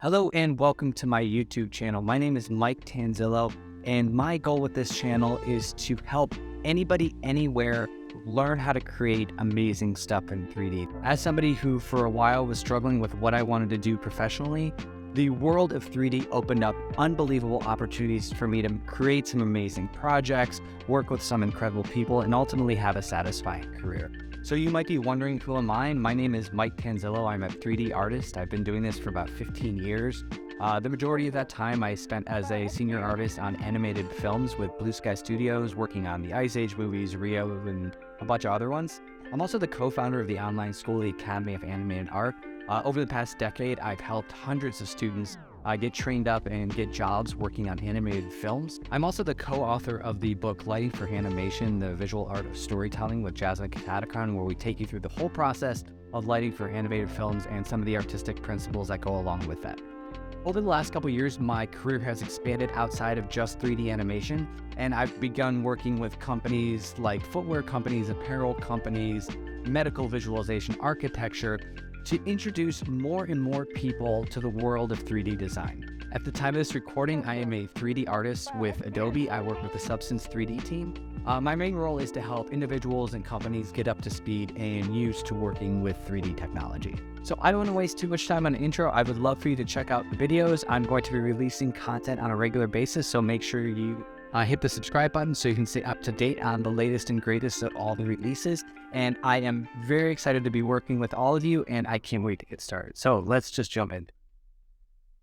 Hello and welcome to my YouTube channel. My name is Mike Tanzillo, and my goal with this channel is to help anybody anywhere learn how to create amazing stuff in 3D. As somebody who for a while was struggling with what I wanted to do professionally, the world of 3D opened up unbelievable opportunities for me to create some amazing projects, work with some incredible people, and ultimately have a satisfying career. So you might be wondering, who am I? My name is Mike Tanzillo. I'm a 3D artist. I've been doing this for about 15 years. The majority of that time I spent as a senior artist on animated films with Blue Sky Studios, working on the Ice Age movies, Rio, and a bunch of other ones. I'm also the co-founder of the online school, the Academy of Animated Art. Over the past decade, I've helped hundreds of students get trained up and get jobs working on animated films. I'm also the co-author of the book Lighting for Animation, the Visual Art of Storytelling with Jasmine Katadakon, where we take you through the whole process of lighting for animated films and some of the artistic principles that go along with that. Over the last couple years, my career has expanded outside of just 3D animation, and I've begun working with companies like footwear companies, apparel companies, medical visualization, architecture, to introduce more and more people to the world of 3D design. At the time of this recording, I am a 3D artist with Adobe. I work with the Substance 3D team. My main role is to help individuals and companies get up to speed and used to working with 3D technology. So I don't want to waste too much time on an intro. I would love for you to check out the videos. I'm going to be releasing content on a regular basis, so make sure you hit the subscribe button so you can stay up to date on the latest and greatest of all the releases. And I am very excited to be working with all of you, and I can't wait to get started. So let's just jump in.